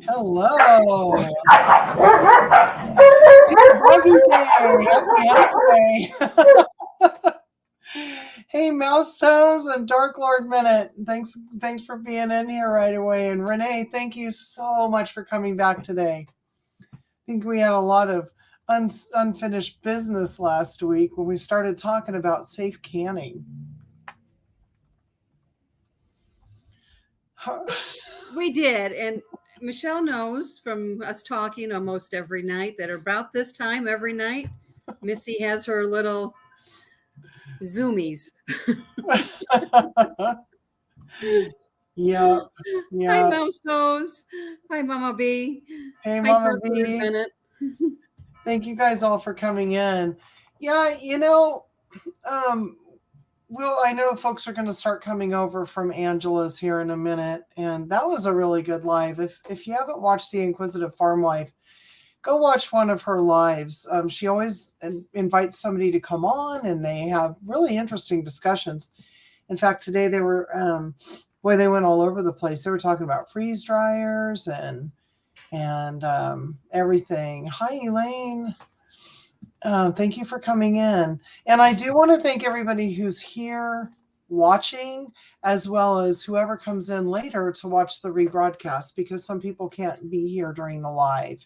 Hello. It's Doggy Day. Happy Day. Hey, Mouse Toes and Dark Lord Minute. Thanks for being in here right away. And Renee, thank you so much for coming back today. I think we had a lot of unfinished business last week when we started talking about safe canning. We did. And Michelle knows from us talking almost every night that about this time every night, Missy has her little zoomies. Yep. Hi, Yep. Mouse Toes. Hi, Mama B. Hey, Hi, Mama Dark Lord B. Bennett. Thank you guys all for coming in. Yeah, um, I know folks are going to start coming over from Angela's here in a minute, and that was a really good live. If you haven't watched the Inquisitive Farm Life, go watch one of her lives. She always invites somebody to come on, and they have really interesting discussions. In fact, today they were, they went all over the place. They were talking about freeze dryers and everything. Hi, Elaine. Thank you for coming in. And I do want to thank everybody who's here watching, as well as whoever comes in later to watch the rebroadcast, because some people can't be here during the live.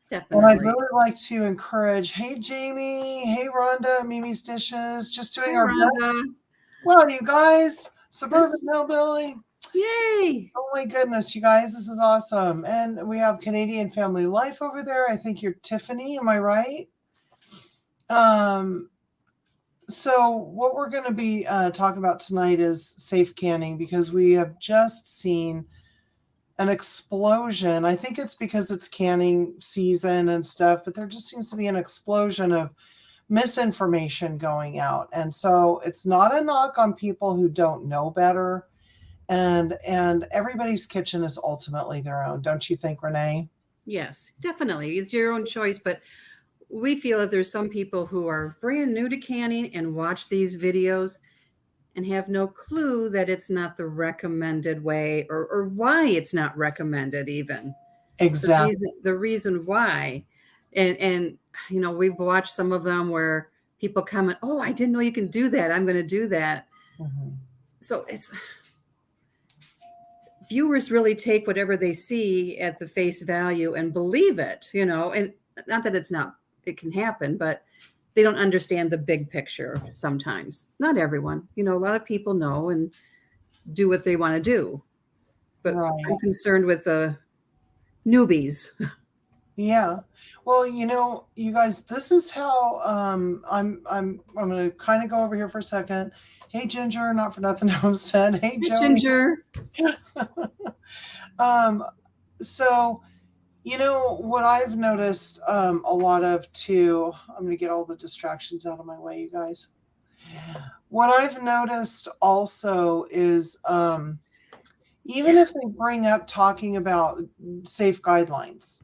Definitely. And I'd really like to encourage, hey, Jamie, hey, Rhonda, Mimi's Dishes, just doing our best. Well, you guys, Suburban Hillbilly. Yay! Oh my goodness, you guys, this is awesome. And we have Canadian Family Life over there. I think you're Tiffany, am I right? So what we're going to be talking about tonight is safe canning, because we have just seen an explosion. I think it's because it's canning season and stuff, but there just seems to be an explosion of misinformation going out. And so it's not a knock on people who don't know better. And everybody's kitchen is ultimately their own. Don't you think, Renee? Yes, definitely. It's your own choice, but we feel that there's some people who are brand new to canning and watch these videos and have no clue that it's not the recommended way, or why it's not recommended even. Exactly. The reason why. And we've watched some of them where people comment, "Oh, I didn't know you can do that. I'm going to do that." Mm-hmm. So it's viewers really take whatever they see at the face value and believe it, and not that it can happen, but they don't understand the big picture sometimes. Not everyone, a lot of people know and do what they want to do. But Right. I'm concerned with the newbies. Yeah. Well, you guys, this is how I'm going to kind of go over here for a second. Hey, Ginger, not for nothing Homestead. Hey, Hi, Joni. Ginger. So, what I've noticed a lot of too, I'm going to get all the distractions out of my way, you guys. What I've noticed also is even if they bring up talking about safe guidelines,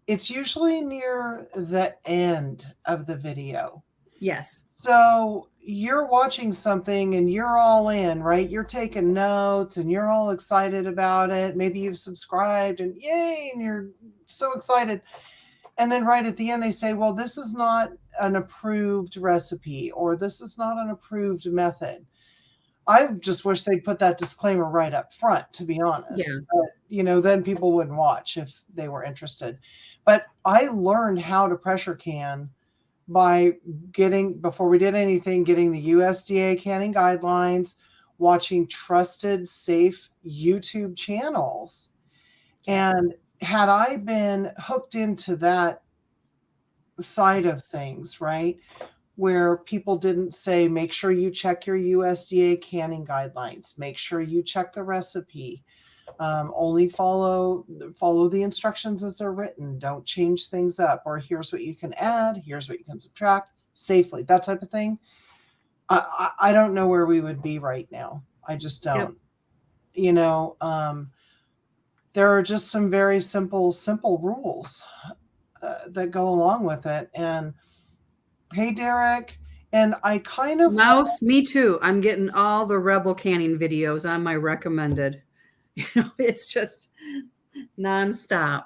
it's usually near the end of the video. Yes. So you're watching something and you're all in, right? You're taking notes and you're all excited about it. Maybe you've subscribed and yay, and you're so excited. And then right at the end, they say, well, this is not an approved recipe, or this is not an approved method. I just wish they'd put that disclaimer right up front, to be honest. Yeah. But, then people wouldn't watch if they were interested. But I learned how to pressure can by before we did anything, getting the USDA canning guidelines, watching trusted, safe YouTube channels. Yes. And had I been hooked into that side of things, right, where people didn't say, make sure you check your USDA canning guidelines, make sure you check the recipe, only follow the instructions as they're written, don't change things up, or here's what you can add, here's what you can subtract safely, that type of thing. I don't know where we would be right now. I just don't. Yep. There are just some very simple rules that go along with it. And hey, Derek. And I kind of Mouse, me too. I'm getting all the Rebel canning videos on my recommended. It's just nonstop.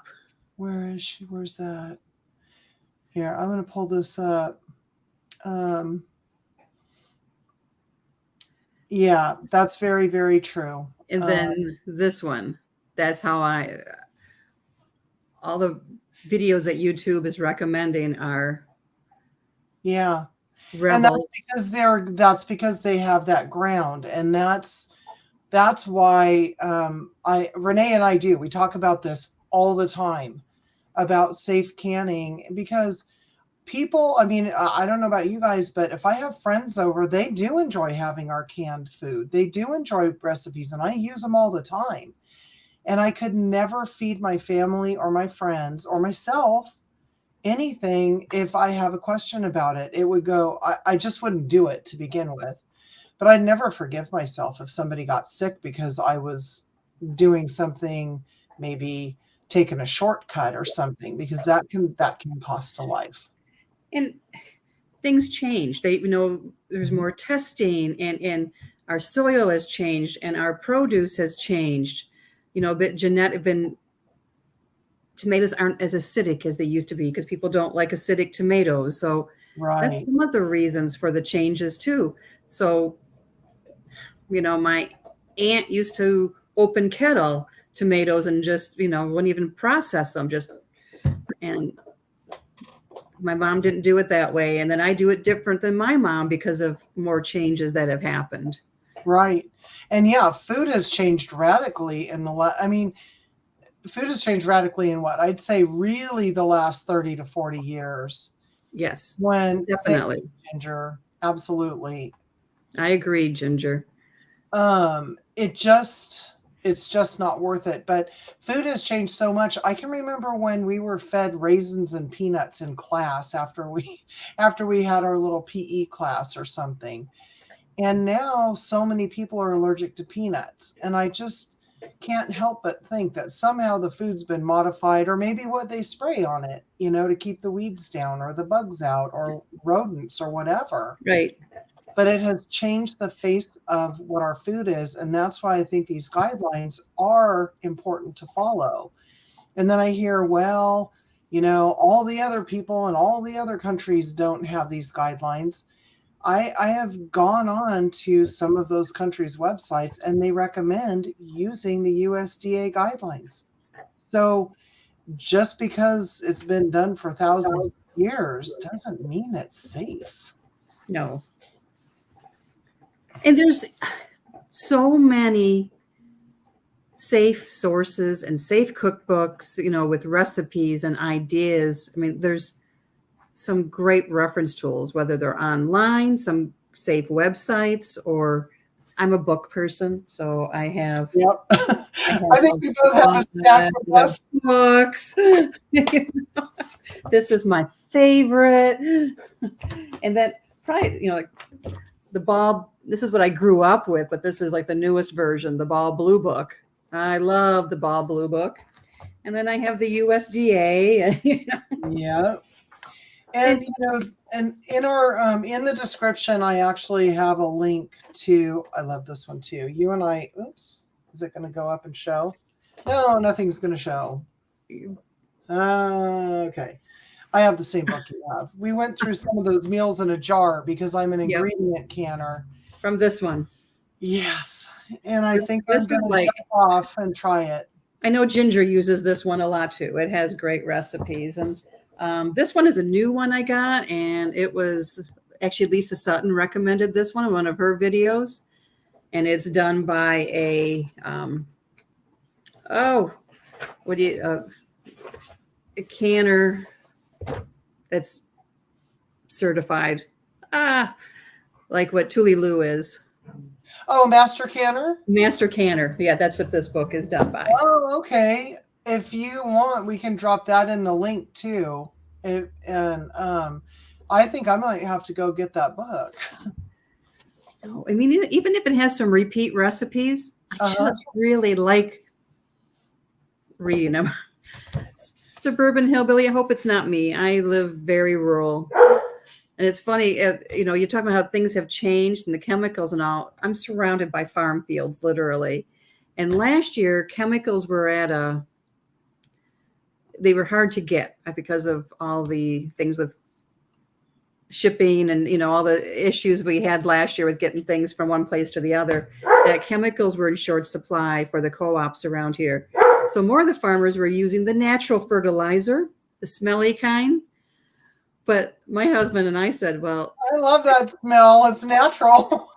Where is she? Where's that? Here, I'm going to pull this up. Um, yeah, that's very, very true. And then this one, that's how all the videos that YouTube is recommending are Yeah. And Rebel. that's because they have that ground. And that's why I Renee and I do. We talk about this all the time about safe canning because people, I mean, I don't know about you guys, but if I have friends over, they do enjoy having our canned food. They do enjoy recipes, and I use them all the time. And I could never feed my family or my friends or myself anything if I have a question about it. It would go, I just wouldn't do it to begin with. But I'd never forgive myself if somebody got sick because I was doing something, maybe taking a shortcut or something, because that can cost a life. And things change. There's more testing, and our soil has changed, and our produce has changed. But tomatoes aren't as acidic as they used to be because people don't like acidic tomatoes. So that's Right. some of the reasons for the changes too. So, my aunt used to open kettle tomatoes and just, wouldn't even process them, and my mom didn't do it that way. And then I do it different than my mom because of more changes that have happened. Right. And yeah, food has changed radically I mean, food has changed radically in what I'd say really the last 30 to 40 years. Yes, When thank definitely. you, Ginger. Absolutely. I agree, Ginger. It's just not worth it. But food has changed so much. I can remember when we were fed raisins and peanuts in class after we after we had our little PE class or something. And now so many people are allergic to peanuts. And I just can't help but think that somehow the food's been modified, or maybe what they spray on it, to keep the weeds down or the bugs out or rodents or whatever. Right. But it has changed the face of what our food is. And that's why I think these guidelines are important to follow. And then I hear, well, all the other people in all the other countries don't have these guidelines. I have gone on to some of those countries' websites and they recommend using the USDA guidelines. So just because it's been done for thousands of years doesn't mean it's safe. No. And there's so many safe sources and safe cookbooks, with recipes and ideas. I mean, there's some great reference tools, whether they're online, some safe websites, or I'm a book person, so I have Yep. I have I think we both have a stack of us. books. This is my favorite. And then probably, like the Ball, this is what I grew up with, but this is like the newest version, the Ball Blue Book. I love the Ball Blue Book. And then I have the USDA. Yeah. And and in our in the description, I actually have a link to. I love this one too. You and I. Oops, is it going to go up and show? No, nothing's going to show. Okay, I have the same book you have. We went through some of those meals in a jar because I'm an ingredient canner. From this one. Yes, and I think I'm this going is to like jump off and try it. I know Ginger uses this one a lot too. It has great recipes. And this one is a new one I got. And it was actually Lisa Sutton recommended this one in one of her videos. And it's done by a canner that's certified. Like what Tuli Lou is. Oh, Master Canner? Master Canner. Yeah, that's what this book is done by. Oh, okay. If you want, we can drop that in the link too. I think I might have to go get that book. I mean, even if it has some repeat recipes, I just really like reading them. Suburban hillbilly. I hope it's not me. I live very rural. And it's funny, you're talking about how things have changed and the chemicals and all. I'm surrounded by farm fields, literally. And last year, chemicals were at a they were hard to get because of all the things with shipping and all the issues we had last year with getting things from one place to the other, that chemicals were in short supply for the co-ops around here. So more of the farmers were using the natural fertilizer, the smelly kind. But my husband and I said, well, I love that smell. It's natural.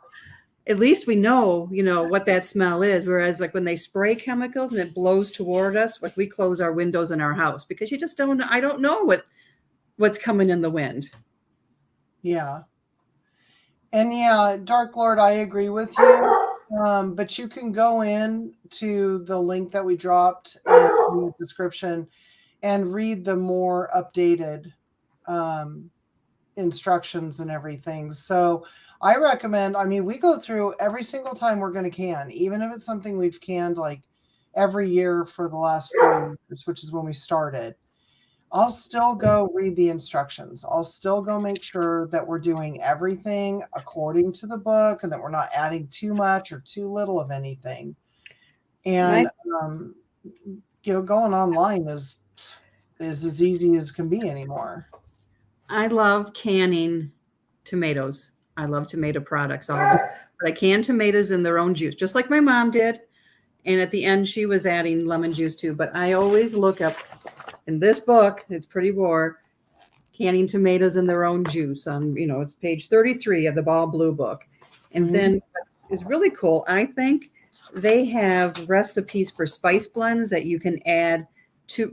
at least we know, what that smell is. Whereas like when they spray chemicals and it blows toward us, like we close our windows in our house because you just I don't know what's coming in the wind. Yeah. And yeah, Dark Lord, I agree with you. But you can go in to the link that we dropped in the description and read the more updated instructions and everything. So I recommend, I mean, we go through every single time we're going to can, even if it's something we've canned like every year for the last 4 years, which is when we started. I'll still go read the instructions. I'll still go make sure that we're doing everything according to the book and that we're not adding too much or too little of anything. And, going online is as easy as can be anymore. I love canning tomatoes. I love tomato products, all of it. But I can tomatoes in their own juice, just like my mom did. And at the end, she was adding lemon juice too. But I always look up in this book, it's pretty war, canning tomatoes in their own juice. It's page 33 of the Ball Blue book. And then what is really cool, I think, they have recipes for spice blends that you can add to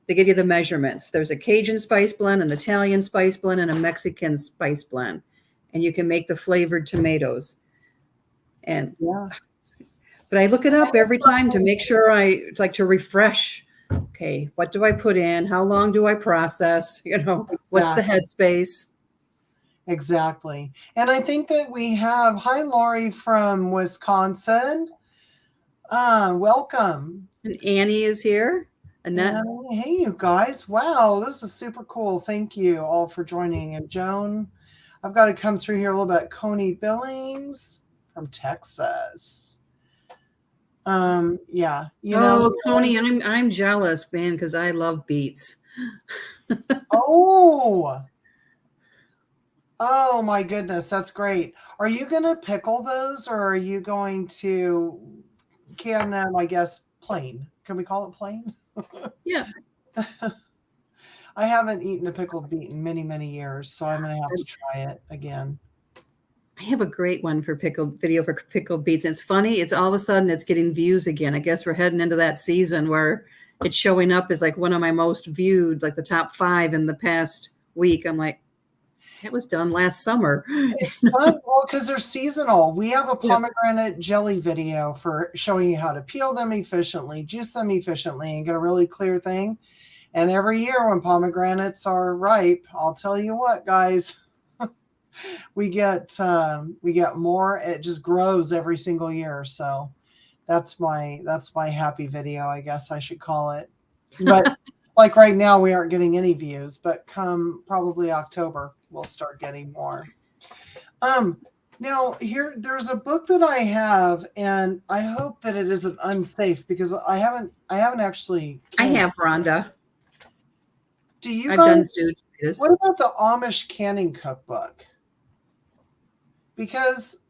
they give you the measurements. There's a Cajun spice blend, an Italian spice blend, and a Mexican spice blend. And you can make the flavored tomatoes. And but I look it up every time to make sure it's like to refresh. Okay, what do I put in? How long do I process? What's the headspace? Exactly. And I think that we have, hi, Lori from Wisconsin. Welcome. And Annie is here. Annette. Annie, hey, you guys. Wow, this is super cool. Thank you all for joining. And Joan, I've got to come through here a little bit. Coney Billings from Texas. Yeah. Coney, I'm jealous, man, because I love beets. Oh my goodness, that's great. Are you going to pickle those or are you going to can them, I guess, plain? Can we call it plain? Yeah. I haven't eaten a pickled beet in many, many years, so I'm going to have to try it again. I have a great one for pickled beets. And it's funny. It's all of a sudden it's getting views again. I guess we're heading into that season where it's showing up as like one of my most viewed, like the top 5 in the past week. I'm like, that was done last summer. Well, because they're seasonal. We have a pomegranate jelly video for showing you how to peel them efficiently, juice them efficiently, and get a really clear thing. And every year when pomegranates are ripe, I'll tell you what, guys, we get more. It just grows every single year. So that's my happy video, I guess I should call it. But like right now, we aren't getting any views, but come probably October, we'll start getting more. Now there's a book that I have, and I hope that it isn't unsafe because I haven't actually. I have, Rhonda. Do you I've guys? done stewed potatoes. What about the Amish canning cookbook? Because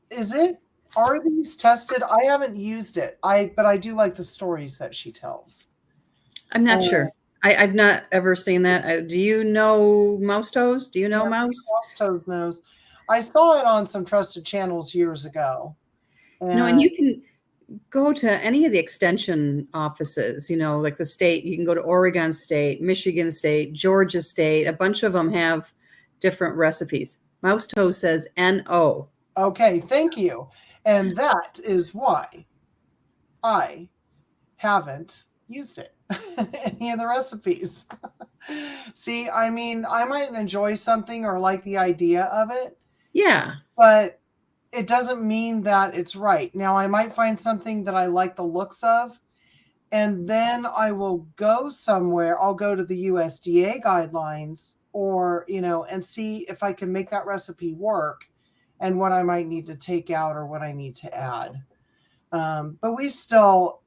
are these tested? I haven't used it. But I do like the stories that she tells. I'm not sure. I've not ever seen that. Do you know Mouse Toes? Do you know Mouse? Mouse Toes knows. I saw it on some trusted channels years ago. And you can go to any of the extension offices, like the state. You can go to Oregon State, Michigan State, Georgia State. A bunch of them have different recipes. Mouse Toes says NO. Okay, thank you. And that is why I haven't used it. Any of the recipes. See, I mean, I might enjoy something or like the idea of it. Yeah. But it doesn't mean that it's right. Now, I might find something that I like the looks of, and then I will go somewhere. I'll go to the USDA guidelines or, and see if I can make that recipe work and what I might need to take out or what I need to add. But we still,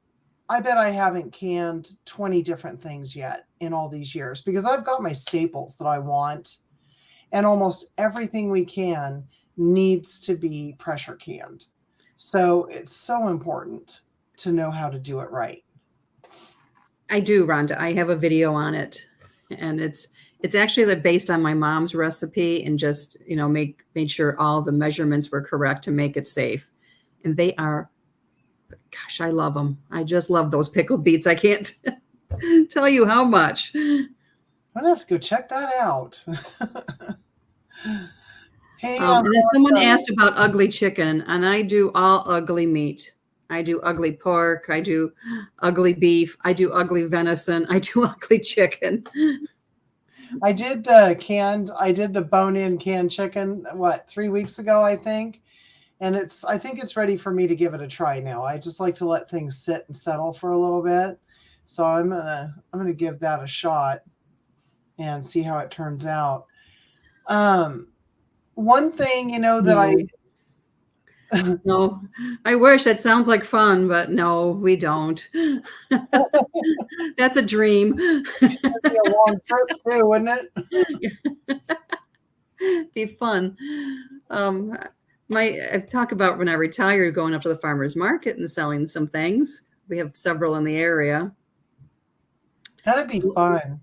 I bet I haven't canned 20 different things yet in all these years because I've got my staples that I want, and almost everything we can needs to be pressure canned. So it's so important to know how to do it right. I do, Rhonda. I have a video on it, and it's actually based on my mom's recipe, and just made sure all the measurements were correct to make it safe. And they are, gosh, I love them. I just love those pickled beets. I can't tell you how much. I'm gonna have to go check that out. Hey, And then someone asked about ugly chicken, and I do all ugly meat. I do ugly pork. I do ugly beef. I do ugly venison. I do ugly chicken. I did the bone-in canned chicken, 3 weeks ago, I think. And I think it's ready for me to give it a try now. I just like to let things sit and settle for a little bit. So I'm gonna give that a shot and see how it turns out. One thing, that No, I wish. That sounds like fun, but no, we don't. That's a dream. be a long trip too, wouldn't it? Be fun. I've talked about when I retired, going up to the farmer's market and selling some things. We have several in the area. That'd be fun.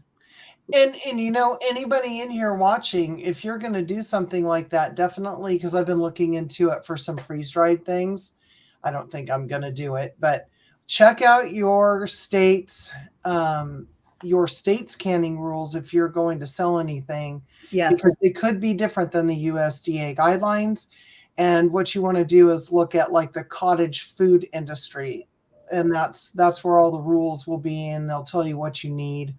And anybody in here watching, if you're going to do something like that, definitely, because I've been looking into it for some freeze-dried things. I don't think I'm going to do it, but check out your state's canning rules if you're going to sell anything. Yes. Because it could be different than the USDA guidelines. And what you want to do is look at like the cottage food industry, and that's where all the rules will be, and they'll tell you what you need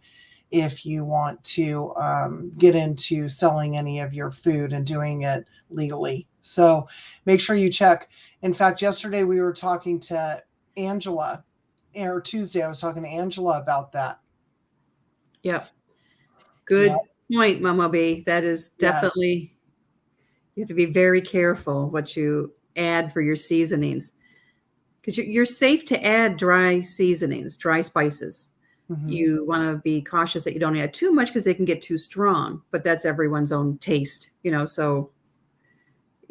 if you want to get into selling any of your food and doing it legally. So make sure you check. In fact, yesterday we were talking to Angela, or Tuesday I was talking to Angela about that. Yep. Good point, Mama B. That is definitely, you have to be very careful what you add for your seasonings, because you're safe to add dry seasonings, dry spices. Mm-hmm. You want to be cautious that you don't add too much because they can get too strong, but that's everyone's own taste, so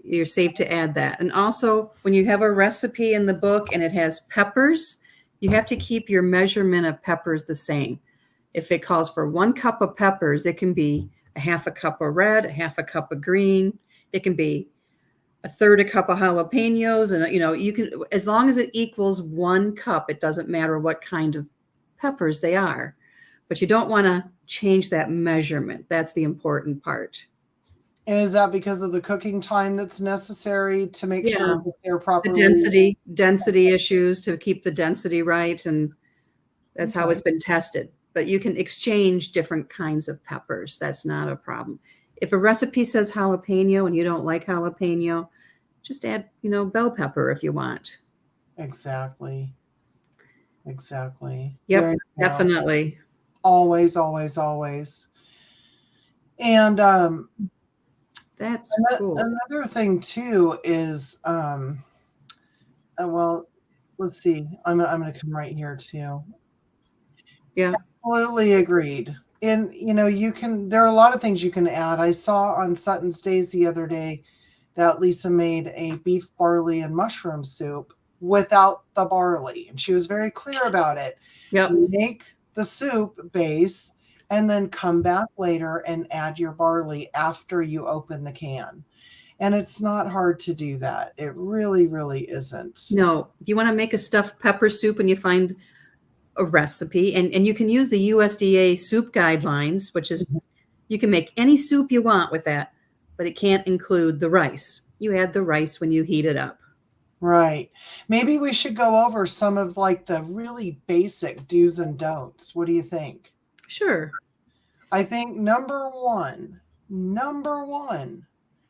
you're safe to add that. And also, when you have a recipe in the book and it has peppers, you have to keep your measurement of peppers the same. If it calls for 1 cup of peppers, it can be a half a cup of red, a half a cup of green. It can be a third a cup of jalapenos. And, you can, as long as it equals 1 cup, it doesn't matter what kind of peppers they are, but you don't want to change that measurement. That's the important part. And is that because of the cooking time that's necessary to make sure that they're properly? The density issues, to keep the density right, and that's how it's been tested. But you can exchange different kinds of peppers. That's not a problem. If a recipe says jalapeno and you don't like jalapeno, just add, bell pepper if you want. Exactly. Yep, definitely. Always, always, always. And that's cool. Another thing too is well, let's see. I'm going to come right here too. Yeah. Absolutely agreed. And there are a lot of things you can add. I saw on Sutton's Days the other day that Lisa made a beef, barley, and mushroom soup without the barley, and she was very clear about it. Yep. Make the soup base and then come back later and add your barley after you open the can. And it's not hard to do that. It really, really isn't. No, if you want to make a stuffed pepper soup and you find a recipe, and you can use the USDA soup guidelines, which is, you can make any soup you want with that, but it can't include the rice. You add the rice when you heat it up. Right. Maybe we should go over some of like the really basic do's and don'ts. What do you think? Sure. I think number one,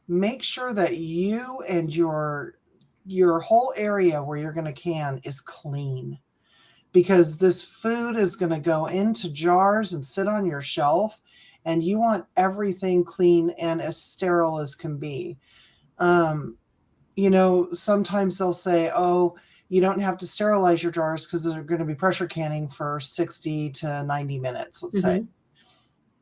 make sure that you and your whole area where you're going to can is clean, because this food is going to go into jars and sit on your shelf, and you want everything clean and as sterile as can be. Sometimes they'll say, oh, You don't have to sterilize your jars because they're going to be pressure canning for 60 to 90 minutes, let's say. Mhm.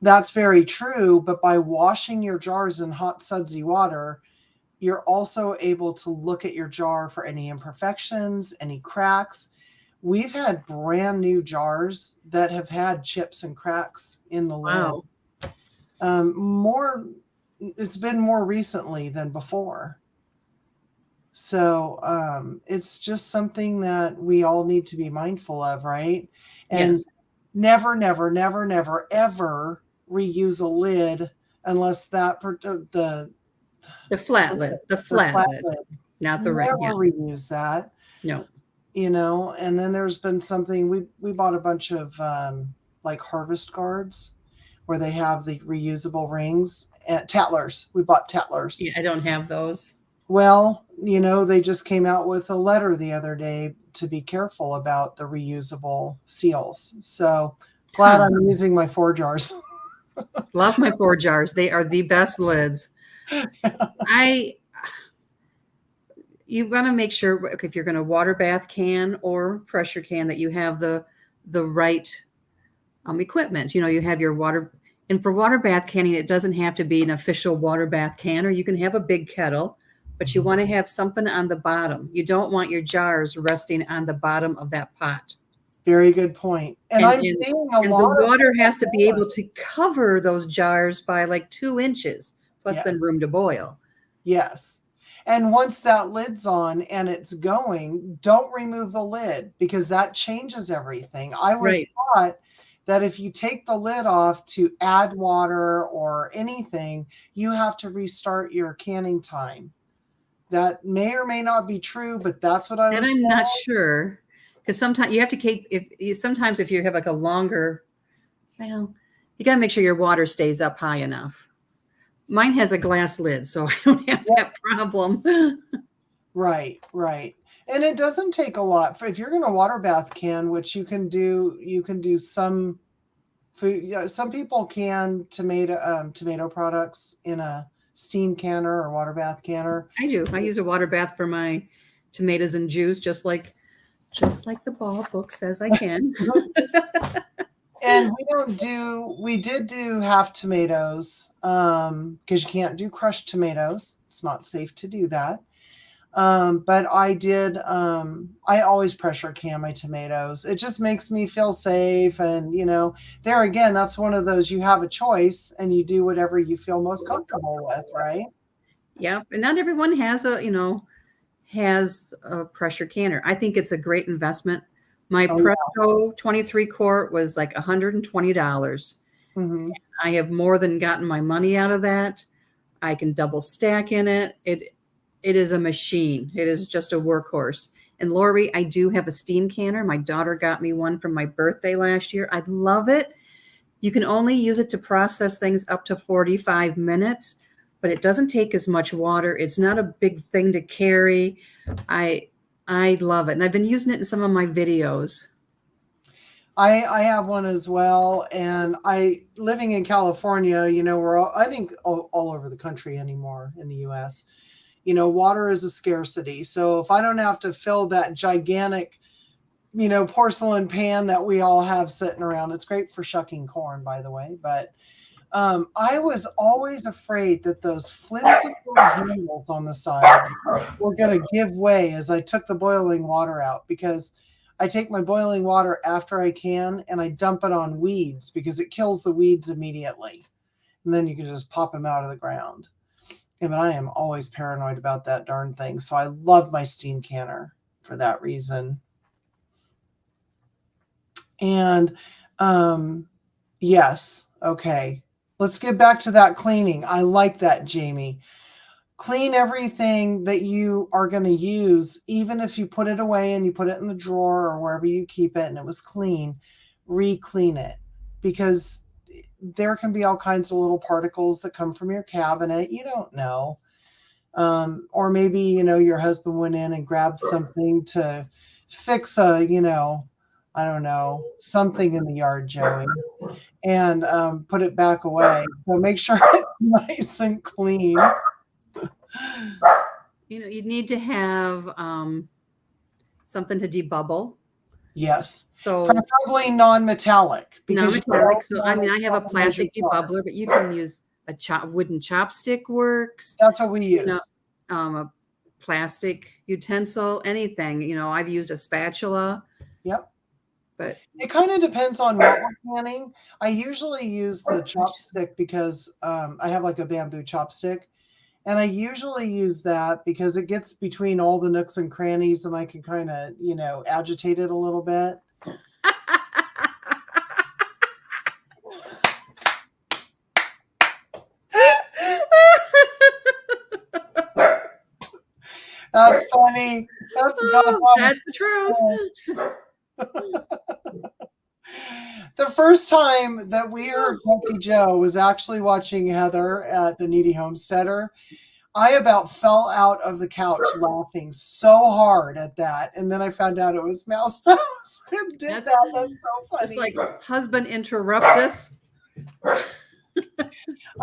That's very true, but by washing your jars in hot, sudsy water, you're also able to look at your jar for any imperfections, any cracks. We've had brand new jars that have had chips and cracks in the lid. Wow. More, it's been more recently than before. So it's just something that we all need to be mindful of, right? And Yes. never, never, never, never, ever reuse a lid unless The flat lid, the the flat flat lid, lid. not the right. Never Yeah. reuse that, No. And then there's been something we bought a bunch of like harvest guards where they have the reusable rings at Tattlers. We bought Tattlers. Yeah, I don't have those. Well, they just came out with a letter the other day to be careful about the reusable seals. So glad Huh. I'm using my 4 jars. Love my 4 jars. They are the best lids. I You want to make sure if you're going to water bath can or pressure can that you have the right equipment. You have your water, and for water bath canning, it doesn't have to be an official water bath can, or you can have a big kettle, but you want to have something on the bottom. You don't want your jars resting on the bottom of that pot. Very good point. And And I'm and, seeing a and the lot of water has to be more. able to cover those jars by like 2 inches, plus then Yes. room to boil. Yes. And once that lid's on and it's going, don't remove the lid because that changes everything. I was Right. taught that if you take the lid off to add water or anything, you have to restart your canning time. That may or may not be true, but that's what I And was I'm not told. sure, because sometimes you have to keep, sometimes if you have like a longer, well, you got to make sure your water stays up high enough. Mine has a glass lid, so I don't have Yep. that problem. Right, right. And it doesn't take a lot for if you're going to water bath can, which you can do some food. Yeah, some people can tomato products in a steam canner or water bath canner. I do. I use a water bath for my tomatoes and juice, just like the ball book says I can. And we did do half tomatoes because you can't do crushed tomatoes. It's not safe to do that. But I always pressure can my tomatoes. It just makes me feel safe. And, there again, that's one of those you have a choice and you do whatever you feel most comfortable with, right? Yep. And not everyone has a pressure canner. I think it's a great investment. My Oh, yeah. Presto 23 quart was like $120. Hmm. I have more than gotten my money out of that. I can double stack in it. It is a machine. It is just a workhorse. And Lori, I do have a steam canner. My daughter got me one for my birthday last year. I love it. You can only use it to process things up to 45 minutes, but it doesn't take as much water. It's not a big thing to carry. I I love it. And I've been using it in some of my videos. I have one as well, and I living in California. We're I think all over the country anymore in the U.S. Water is a scarcity. So if I don't have to fill that gigantic, porcelain pan that we all have sitting around, it's great for shucking corn, by the way. But I was always afraid that those flimsy little handles on the side were going to give way as I took the boiling water out because I take my boiling water after I can and I dump it on weeds because it kills the weeds immediately. And then you can just pop them out of the ground. And I am always paranoid about that darn thing. So I love my steam canner for that reason. And yes, okay. Let's get back to that cleaning. I like that, Jamie. Clean everything that you are going to use, even if you put it away and you put it in the drawer or wherever you keep it and it was clean, re-clean it because there can be all kinds of little particles that come from your cabinet. You don't know. Or maybe, your husband went in and grabbed something to fix I don't know, something in the yard, Joey, and put it back away. So make sure it's nice and clean. You need to have something to debubble. Yes. So Preferably non-metallic because you non-metallic. don't So I want mean, to I have a compromise your plastic jar. debubbler, but you can use a wooden chopstick works. That's what we You know, use. a plastic utensil, anything. You know, I've used a spatula, Yep. but It kind of depends on what we're canning. I usually use the chopstick because I have like a bamboo chopstick. And I usually use that because it gets between all the nooks and crannies and I can kind of, agitate it a little bit. That's funny. That's oh, God's that's the truth. The first time that we heard Grumpy Joe was actually watching Heather at the Needy Homesteader. I about fell out of the couch laughing so hard at that. And then I found out it was Mouse Nose who did that. That's so Just funny. like husband interrupt us. I'm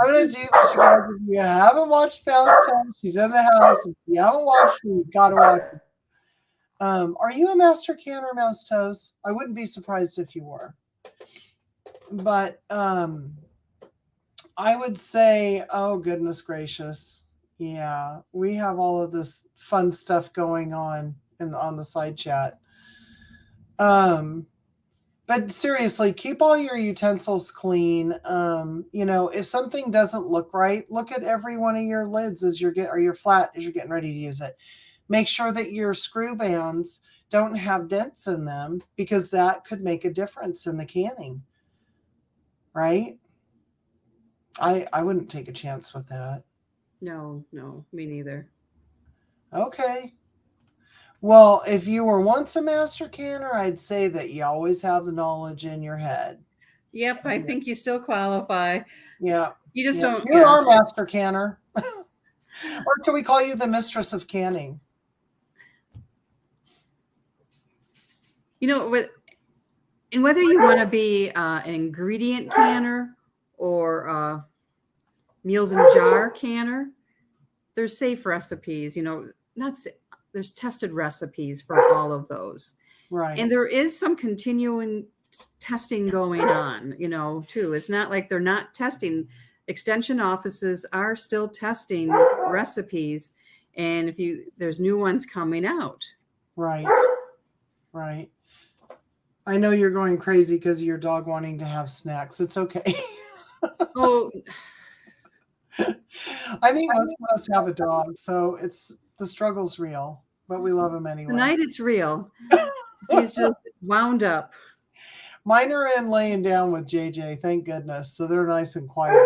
going to do this, you guys. If you haven't watched Mouse Nose, she's in the house. If you haven't watched it, you've got to watch it. Are you a master canner, Mouse Toes? I wouldn't be surprised if you were. But I would say, oh, goodness gracious. Yeah, we have all of this fun stuff going on on the side chat. But seriously, keep all your utensils clean. If something doesn't look right, look at every one of your lids as you're flat as you're getting ready to use it. Make sure that your screw bands don't have dents in them because that could make a difference in the canning. Right? I wouldn't take a chance with that. No, me neither. Okay. Well, if you were once a master canner, I'd say that you always have the knowledge in your head. Yep, I think you still qualify. Yeah. You just don't. You're our master canner. Or can we call you the mistress of canning? You know what? And whether you want to be an ingredient canner or a meals and jar canner, there's safe recipes. There's tested recipes for all of those. Right. And there is some continuing testing going on, too. It's not like they're not testing. Extension offices are still testing recipes, and there's new ones coming out. Right. I know you're going crazy because of your dog wanting to have snacks. It's okay. Oh, I think most of us have a dog, so the struggle's real, but we love him anyway. Tonight it's real. He's just wound up. Mine are in laying down with JJ, thank goodness. So they're nice and quiet.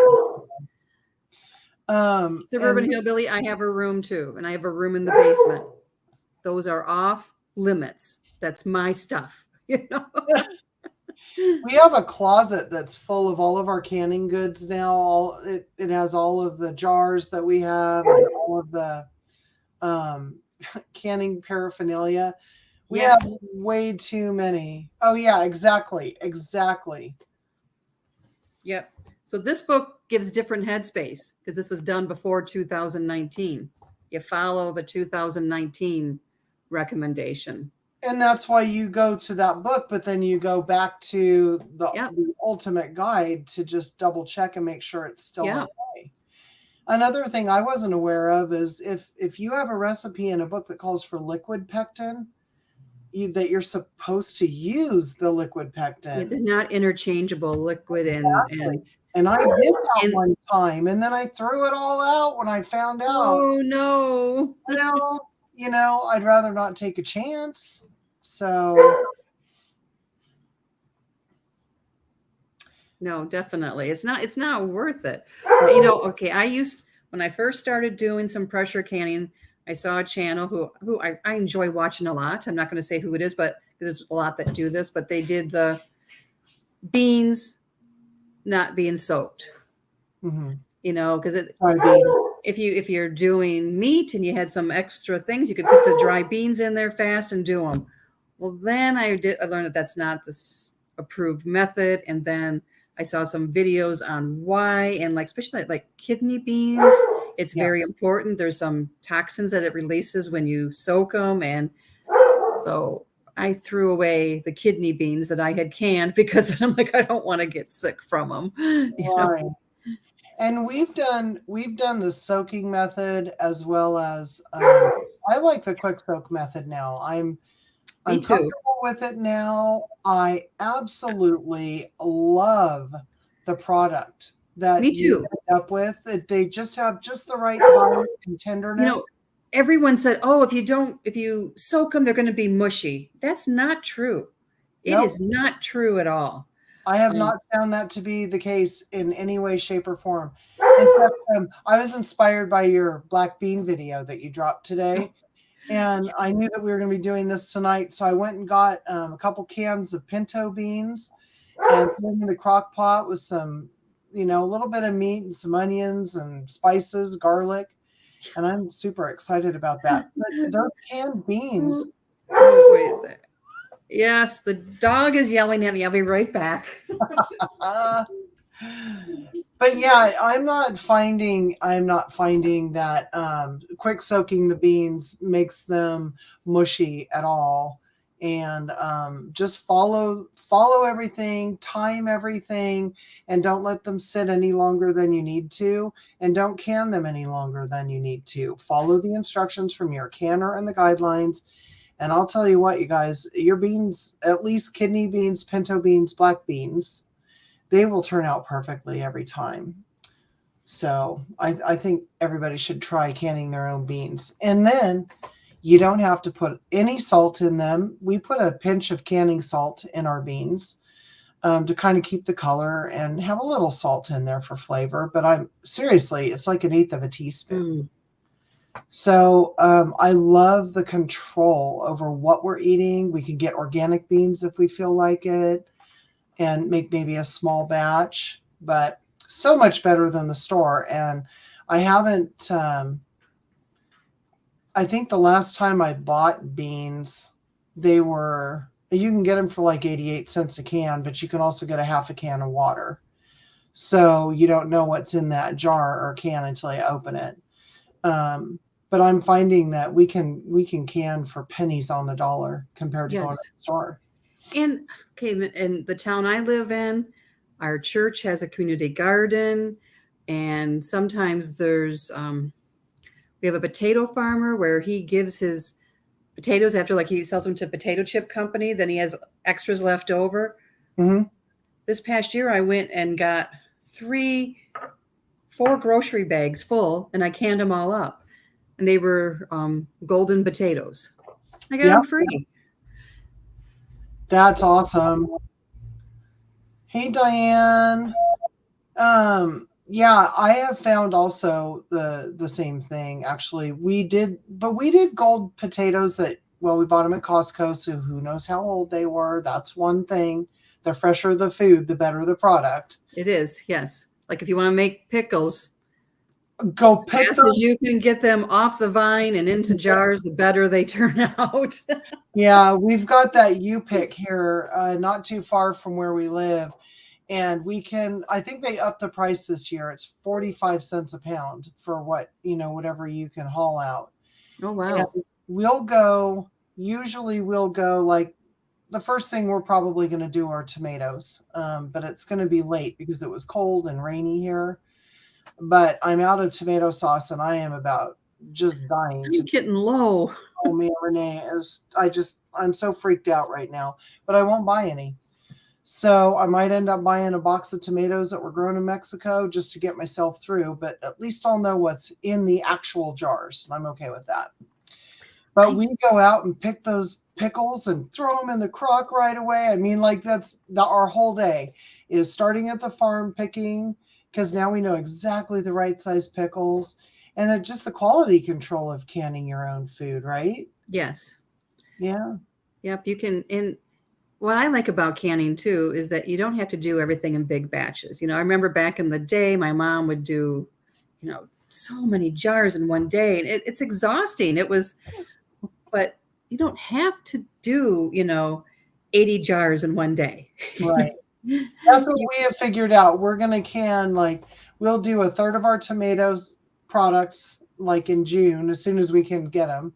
Suburban Hillbilly, I have a room too, and I have a room in the basement. Those are off limits. That's my stuff. We have a closet that's full of all of our canning goods now. It has all of the jars that we have and all of the canning paraphernalia. We have way too many. Oh yeah, exactly. Yep. So this book gives different headspace because this was done before 2019. You follow the 2019 recommendation. And that's why you go to that book, but then you go back to the ultimate guide to just double check and make sure it's still okay. Another thing I wasn't aware of is if you have a recipe in a book that calls for liquid pectin, that you're supposed to use the liquid pectin. Yeah, they're not interchangeable, liquid exactly. And I did that one time, and then I threw it all out when I found out. Oh no! I'd rather not take a chance. So no, definitely, it's not worth it. Okay, when I first started doing some pressure canning, I saw a channel who I enjoy watching a lot. I'm not going to say who it is, but there's a lot that do this, but they did the beans not being soaked. Mm-hmm. Because if you're doing meat and you had some extra things, you could put the dry beans in there fast and do them. Well, then I learned that that's not the approved method, and then I saw some videos on why, and especially like kidney beans. It's very important. There's some toxins that it releases when you soak them, and So I threw away the kidney beans that I had canned because I'm like, I don't want to get sick from them. You know? Right. And we've done the soaking method as well as I like the quick soak method now. Me I'm too. comfortable with it now. I absolutely love the product that Me you too. end up with. They just have just the right bite and You tenderness. know, everyone said, "Oh, if you soak them, they're going to be mushy." That's not true. It Nope. is not true at all. I have Um, not found that to be the case in any way, shape, or form. In fact, I was inspired by your black bean video that you dropped today. And I knew that we were going to be doing this tonight, so I went and got a couple cans of pinto beans and put them in the crock pot with some, a little bit of meat and some onions and spices, garlic, and I'm super excited about that. But those canned beans, oh, wait. Yes, the dog is yelling at me. I'll be right back. uh, but yeah, I'm not finding that quick soaking the beans makes them mushy at all. And just follow everything, time everything, and don't let them sit any longer than you need to, and don't can them any longer than you need to. Follow the instructions from your canner and the guidelines. And I'll tell you what, you guys, your beans, at least kidney beans, pinto beans, black beans, they will turn out perfectly every time. So I think everybody should try canning their own beans. And then you don't have to put any salt in them. We put a pinch of canning salt in our beans to kind of keep the color and have a little salt in there for flavor. But I'm seriously, it's like an eighth of a teaspoon. Mm, So I love the control over what we're eating. We can get organic beans if we feel like it and make maybe a small batch, but so much better than the store. And I haven't, I think the last time I bought beans, you can get them for like 88 cents a can, but you can also get a half a can of water. So you don't know what's in that jar or can until you open it. But I'm finding that we can can for pennies on the dollar compared to going to yes. the store. And okay, in the town I live in, our church has a community garden, and sometimes we have a potato farmer where he gives his potatoes after, like, he sells them to a potato chip company, then he has extras left over. Hmm. This past year I went and got 4 grocery bags full, and I canned them all up, and they were golden potatoes. I got Yep, them free. that's awesome. Hey, Diane. Yeah, I have found also the same thing. Actually, we did gold potatoes that, well, we bought them at Costco, so who knows how old they were. That's one thing. The fresher the food, the better the product. It is, yes. Like if you want to make pickles, Go as pick fast those. as you can get them off the vine and into jars, the better they turn out. Yeah, we've got that U pick here, not too far from where we live. And I think they upped the price this year. It's 45 cents a pound for whatever you can haul out. Oh, And wow. usually we'll go like the first thing we're probably going to do are tomatoes. But it's going to be late because it was cold and rainy here. But I'm out of tomato sauce and I am about just dying I'm to. getting low. Oh man, Renee, I'm so freaked out right now, but I won't buy any. So I might end up buying a box of tomatoes that were grown in Mexico just to get myself through, but at least I'll know what's in the actual jars, and I'm okay with that. But I we go out and pick those pickles and throw them in the crock right away. I mean, like our whole day is starting at the farm picking because now we know exactly the right size pickles and then just the quality control of canning your own food, right? Yes. Yeah. Yep, you can. And what I like about canning too is that you don't have to do everything in big batches. I remember back in the day, my mom would do, so many jars in one day, and it's exhausting. But you don't have to do, 80 jars in one day. Right. That's what we have figured out. We're going to we'll do a third of our tomatoes products like in June, as soon as we can get them.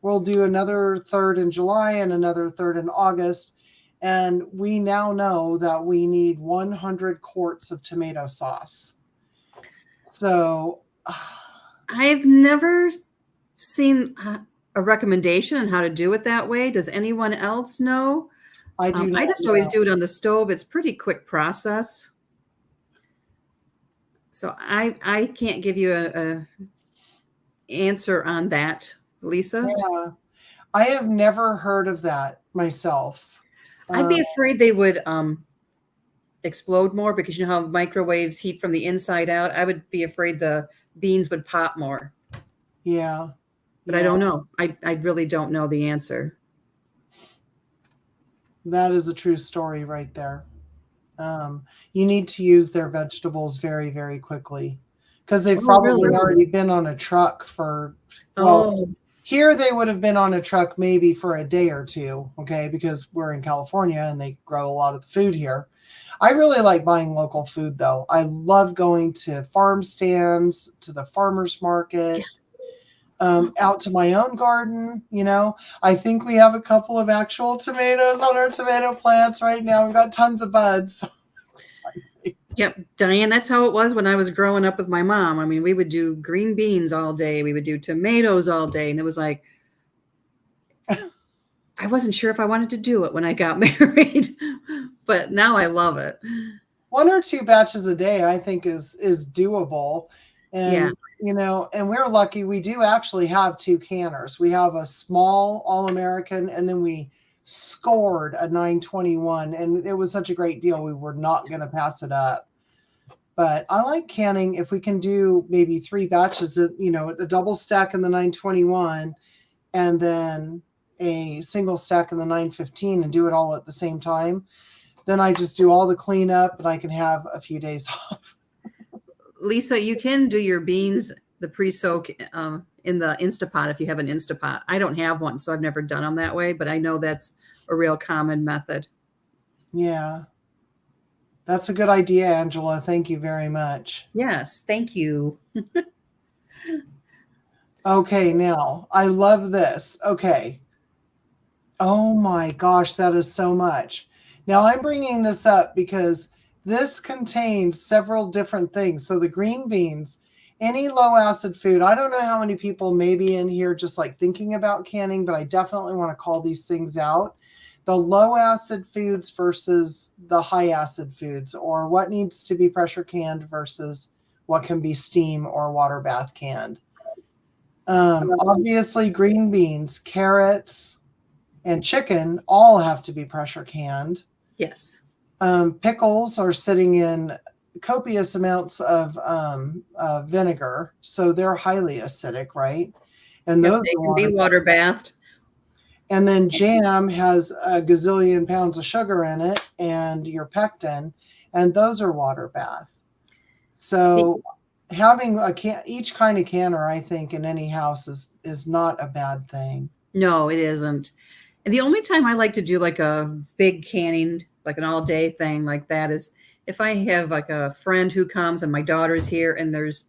We'll do another third in July and another third in August. And we now know that we need 100 quarts of tomato sauce. So I've never seen a recommendation on how to do it that way. Does anyone else know? I do not I just always do it on the stove. It's pretty quick process. So I can't give you a answer on that, Lisa. Yeah. I have never heard of that myself. I'd be afraid they would explode more because you know how microwaves heat from the inside out. I would be afraid the beans would pop more. Yeah. But I don't know. I really don't know the answer. That is a true story right there. You need to use their vegetables very, very quickly because they've probably really? already been on a truck for, Oh, here they would have been on a truck maybe for a day or two, okay, because we're in California and they grow a lot of the food here. I really like buying local food though. I love going to farm stands, to the farmers market, out to my own garden. You know, I think we have a couple of actual tomatoes on our tomato plants right now. We've got tons of buds. yep, Diane, that's how it was when I was growing up with my mom. I mean, we would do green beans all day. We would do tomatoes all day. And it was like, I wasn't sure if I wanted to do it when I got married, but now I love it. 1 or 2 batches a day, I think is doable. And, Yeah. you know, and we're lucky we do actually have 2 canners. We have a small All-American and then we scored a 921 and it was such a great deal. We were not going to pass it up. But I like canning if we can do maybe 3 batches of, you know, a double stack in the 921 and then a single stack in the 915 and do it all at the same time. Then I just do all the cleanup and I can have a few days off. Lisa, you can do your beans, the pre-soak in the Instapot if you have an Instapot. I don't have one, so I've never done them that way, but I know that's a real common method. Yeah. That's a good idea, Angela. Thank you very much. Yes, thank you. Okay, now I love this. Okay. Oh my gosh, that is so much. Now I'm bringing this up because this contains several different things. So the green beans, any low acid food, I don't know how many people may be in here just like thinking about canning, but I definitely want to call these things out. The low acid foods versus the high acid foods, or what needs to be pressure canned versus what can be steam or water bath canned. Obviously, green beans, carrots, and chicken all have to be pressure canned. Yes. Pickles are sitting in copious amounts of vinegar, so they're highly acidic, right? And Yep, those they are can be water bathed. And then jam has a gazillion pounds of sugar in it and your pectin, and those are water bath. So having each kind of canner, I think, in any house is not a bad thing. No, it isn't. And the only time I like to do like a big canning, like an all day thing like that is if I have like a friend who comes and my daughter's here and there's,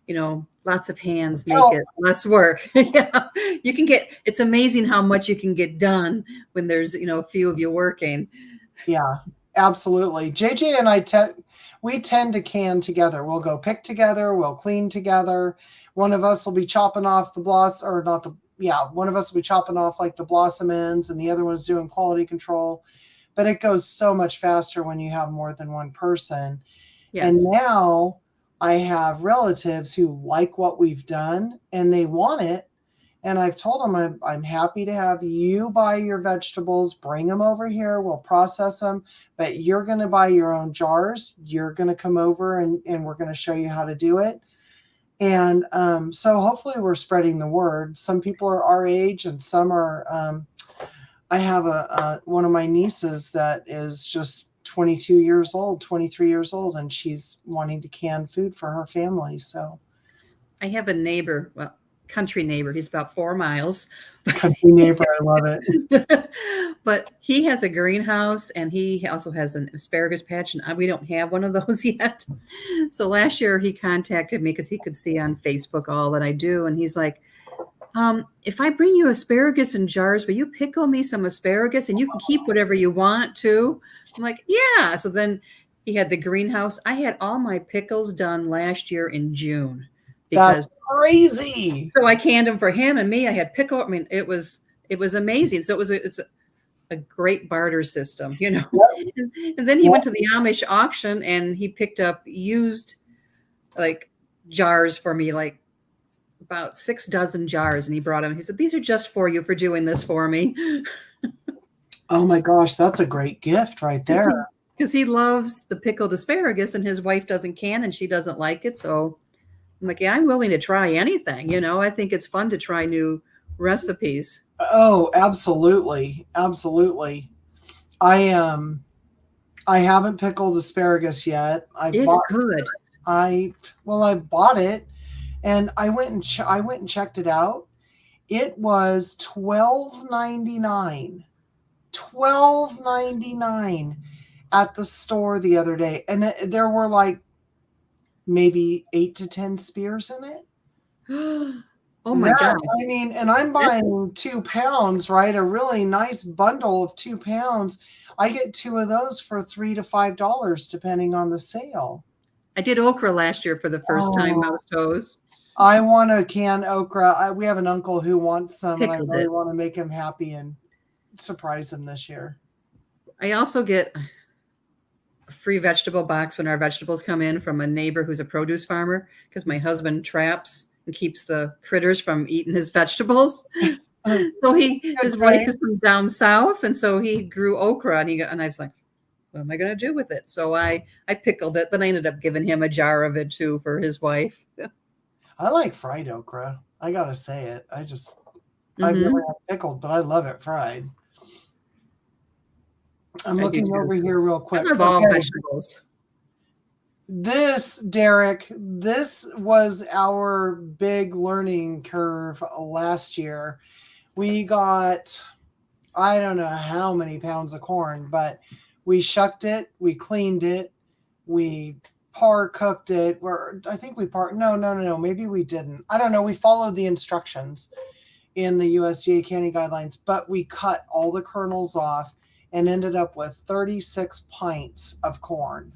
you know, lots of hands make it less work. Yeah. You can it's amazing how much you can get done when there's, you know, a few of you working. Yeah, absolutely. JJ and I, we tend to can together. We'll go pick together. We'll clean together. One of us will be chopping off the blossom, or not the, yeah, one of us will be chopping off like the blossom ends and the other one's doing quality control. But it goes so much faster when you have more than one person. Yes. And now I have relatives who like what we've done and they want it. And I've told them I'm happy to have you buy your vegetables, bring them over here, we'll process them, but you're going to buy your own jars. You're going to come over and we're going to show you how to do it. And so hopefully we're spreading the word. Some people are our age and some are, I have one of my nieces that is just 22 years old, 23 years old, and she's wanting to can food for her family. So I have a neighbor, well, country neighbor. He's about 4 miles. Country neighbor, I love it. But he has a greenhouse and he also has an asparagus patch, and we don't have one of those yet. So last year he contacted me because he could see on Facebook all that I do, and he's like, If I bring you asparagus in jars, will you pickle me some asparagus and you can keep whatever you want too? I'm like, yeah. So then he had the greenhouse. I had all my pickles done last year in June That's because crazy. so I canned them for him and me. I had pickle. I mean, it was amazing. So it's a great barter system, you know. Yep. And then he went to the Amish auction and he picked up used like jars for me, like about 6 dozen jars, and he brought them. He said, "These are just for you for doing this for me." Oh my gosh, that's a great gift right there. Because he loves the pickled asparagus, and his wife doesn't can, and she doesn't like it. So I'm like, yeah, I'm willing to try anything. You know, I think it's fun to try new recipes. Oh, absolutely. Absolutely. I haven't pickled asparagus yet. It's good. I bought it and I went and checked it out. It was $12.99. $12.99 at the store the other day. And there were like maybe 8 to 10 spears in it. Oh my God. I mean, and I'm buying 2 pounds, right? A really nice bundle of 2 pounds. I get two of those for $3 to $5, depending on the sale. I did okra last year for the first time, Oh, mouse toes. I want to can okra. We have an uncle who wants some, and I Pickled really it. want to make him happy and surprise him this year. I also get a free vegetable box when our vegetables come in from a neighbor who's a produce farmer because my husband traps and keeps the critters from eating his vegetables. So his wife is from down south, and so he grew okra, and I was like, what am I going to do with it? So I pickled it, but I ended up giving him a jar of it too for his wife. I like fried okra. I gotta say it. I've Mhm. never had pickled, but I love it fried. I'm I do looking too. over here real I quick. love all Okay. vegetables. This, Derek, this was our big learning curve last year. We got, I don't know how many pounds of corn, but we shucked it, we cleaned it, we par cooked it. I think we no, maybe we didn't. I don't know. We followed the instructions in the USDA canning guidelines, but we cut all the kernels off and ended up with 36 pints of corn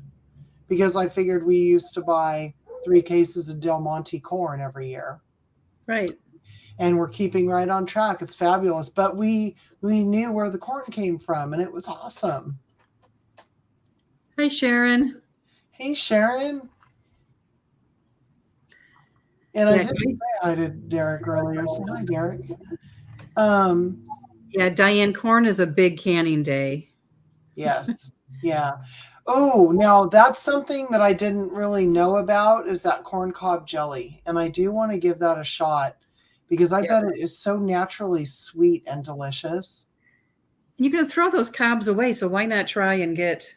because I figured we used to buy 3 cases of Del Monte corn every year. Right. And we're keeping right on track. It's fabulous. But we knew where the corn came from, and it was awesome. Hi, Sharon. Hey, Sharon. And I didn't say hi to Derek earlier. So hi, Derek. Yeah, Diane, corn is a big canning day. Yes. Yeah. Oh, now that's something that I didn't really know about is that corn cob jelly. And I do want to give that a shot because I bet it is so naturally sweet and delicious. You're going to throw those cobs away, so why not try and get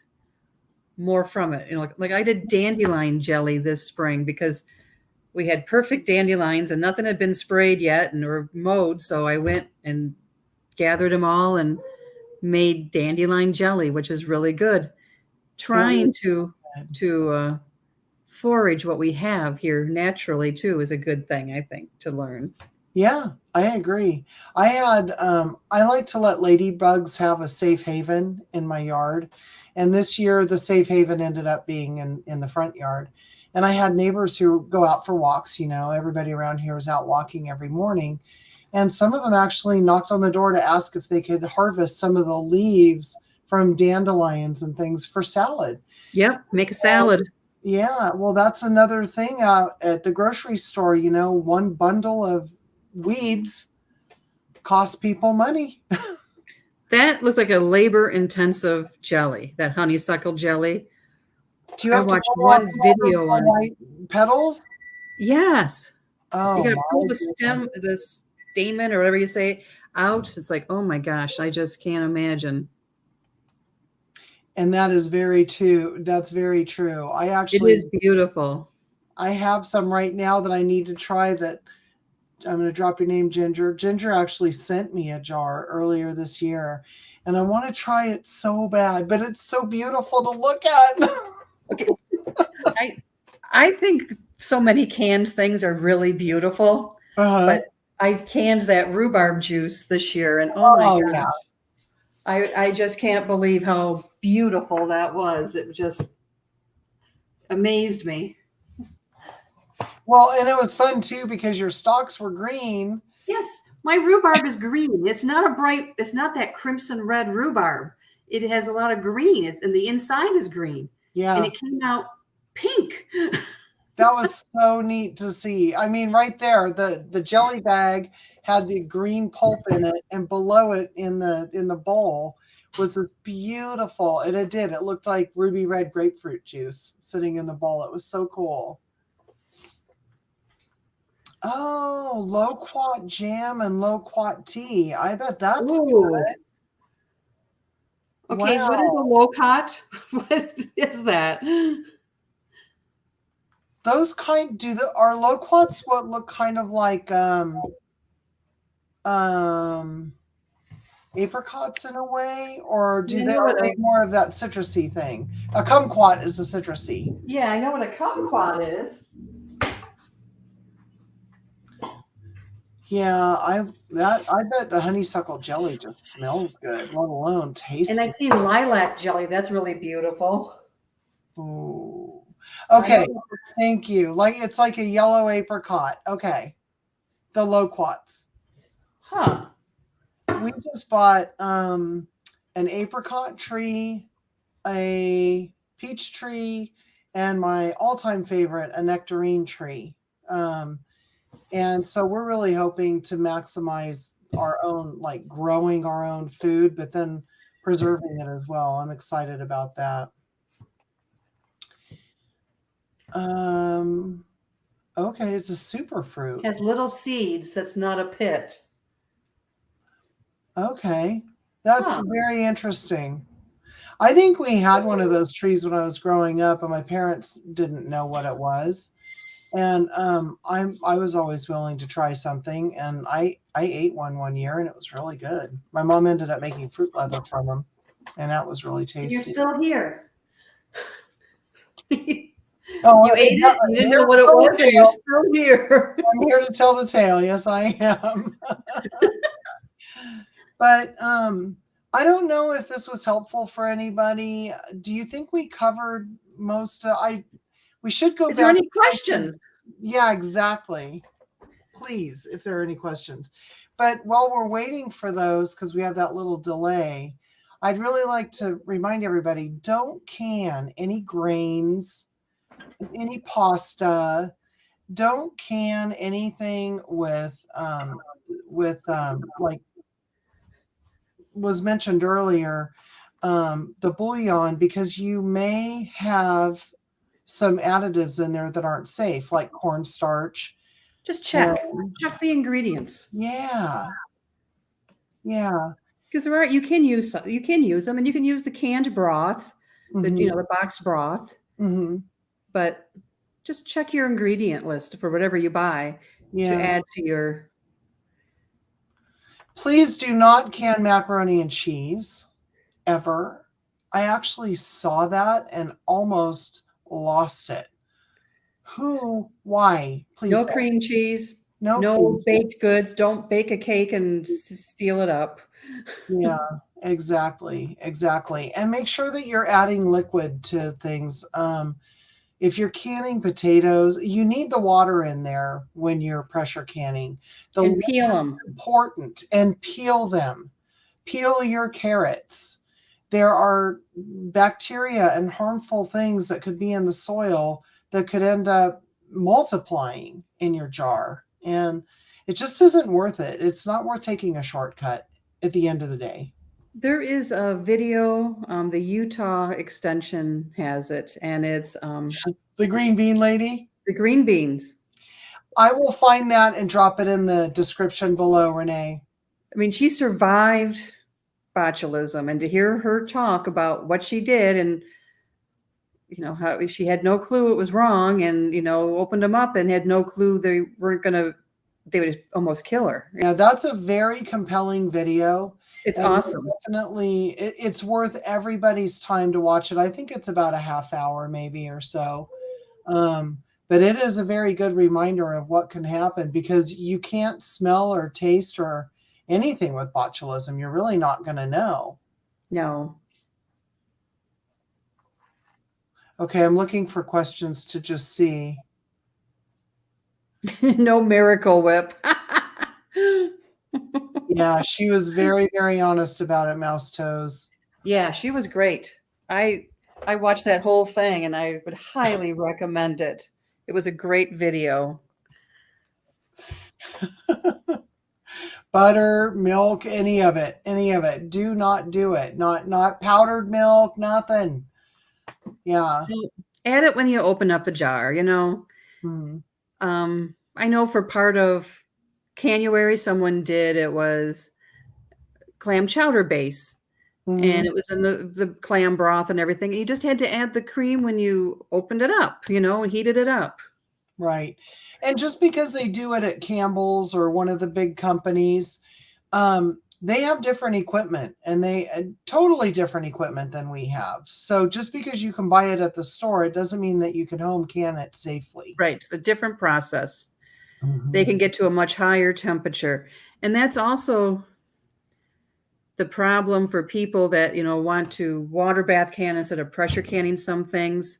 more from it? You know, like I did dandelion jelly this spring because we had perfect dandelions and nothing had been sprayed yet and or mowed. So I went and gathered them all and made dandelion jelly, which is really good. Trying to forage what we have here naturally too is a good thing, I think, to learn. Yeah, I agree. I like to let ladybugs have a safe haven in my yard. And this year the safe haven ended up being in the front yard. And I had neighbors who go out for walks, everybody around here is out walking every morning. And some of them actually knocked on the door to ask if they could harvest some of the leaves from dandelions and things for salad. Yep, make a salad. Yeah, well, that's another thing out at the grocery store. One bundle of weeds costs people money. That looks like a labor-intensive jelly, that honeysuckle jelly. Do you have to watched pull off one video the on white petals? Yes. Oh, You got to pull my the stem, the stamen, or whatever you say, out. It's like, oh my gosh, I just can't imagine. And that is very true. That's very true. It is beautiful. I have some right now that I need to try that. I'm going to drop your name, Ginger. Ginger actually sent me a jar earlier this year, and I want to try it so bad, but it's so beautiful to look at. Okay. I think so many canned things are really beautiful, but I canned that rhubarb juice this year, and oh my Oh gosh, yeah. I just can't believe how beautiful that was. It just amazed me. Well, and it was fun too because your stalks were green. Yes, my rhubarb is green. It's not a bright, it's not that crimson red rhubarb. It has a lot of green. It's and the inside is green. And Yeah. it came out pink. That was so neat to see. I mean, right there, the jelly bag had the green pulp in it, and below it in the bowl was this beautiful, and it did. It looked like ruby red grapefruit juice sitting in the bowl. It was so cool. Oh, loquat jam and loquat tea. I bet that's Ooh. good. Okay, what is a Wow. low-cot? What is that? Those kind do the are loquats what look kind of like um apricots in a way, or Yeah, I they know are what they a more of that citrusy thing? A kumquat is a citrusy. yeah, I know what a kumquat is. Yeah, I bet the honeysuckle jelly just smells good, let alone And I tasty. see lilac jelly. That's really beautiful. Ooh. I Okay, don't know. thank you. Like it's like a yellow apricot. Okay, the loquats. Huh. We just bought an apricot tree, a peach tree, and my all-time favorite, a nectarine tree. Um, and so we're really hoping to maximize our own, like growing our own food, but then preserving it as well. I'm excited about that. Um, okay, it's a super fruit. Has little seeds. That's not a pit. Okay, that's Huh. very interesting. I think we had one of those trees when I was growing up, and my parents didn't know what it was. And I was always willing to try something, and I ate one year, and it was really good. My mom ended up making fruit leather from them, and that was really And you're tasty. still here. You Oh, ate yeah, it. You I'm didn't here know to what it tell the was, and you're tale. still here. I'm here to tell the tale. Yes, I am. But I don't know if this was helpful for anybody. Do you think we covered most? We should go Is there back. any questions? Yeah, exactly. Please, if there are any questions. But while we're waiting for those, because we have that little delay, I'd really like to remind everybody, don't can any grains, any pasta, don't can anything with like was mentioned earlier, the bouillon, because you may have some additives in there that aren't safe, like cornstarch. Just check. And Check the ingredients. yeah, yeah. Because there are you can use them and you can use the canned broth, Hmm. the box broth, Hmm. but just check your ingredient list for whatever you buy to Yeah. add to your Please do not can macaroni and cheese ever. I actually saw that and almost lost it. Who? Why? Please no don't. cream cheese, No cream no cheese. baked goods. Don't bake a cake and steal it up. Yeah, exactly. Exactly. And make sure that you're adding liquid to things. If you're canning potatoes, you need the water in there when you're pressure canning. The And liquid's peel them. important, and peel them. Peel your carrots. There are bacteria and harmful things that could be in the soil that could end up multiplying in your jar. And it just isn't worth it. It's not worth taking a shortcut at the end of the day. There is a video, the Utah extension has it, and it's The green bean lady, the green beans. I will find that and drop it in the description below, Renee. I mean, she survived botulism, and to hear her talk about what she did and how she had no clue it was wrong, and opened them up and had no clue they would almost kill her. Yeah, that's a very compelling video. It's And awesome. definitely, it's worth everybody's time to watch it. I think it's about a half hour, maybe or so. Um, But it is a very good reminder of what can happen because you can't smell or taste or anything with botulism. You're really not going to know. No. Okay, I'm looking for questions to just see. No Miracle Whip. Yeah, she was very, very honest about it, Mouse Toes. Yeah, she was great. I I watched that whole thing and I would highly recommend it. It was a great video. Butter, milk, any of it, any of it. Do not do it. Not powdered milk, nothing. Yeah. Add it when you open up the jar, you know. Hmm. I know for part of Canuary, someone did it was clam chowder base, and Hmm. it was in the clam broth and everything. You just had to add the cream when you opened it up, you know, and heated it up. Right. And just because they do it at Campbell's or one of the big companies, they have different equipment and they totally different equipment than we have. So just because you can buy it at the store, it doesn't mean that you can home can it safely. Right, a different process. They Mhm. can get to a much higher temperature. And that's also the problem for people that, you know, want to water bath can instead of pressure canning some things.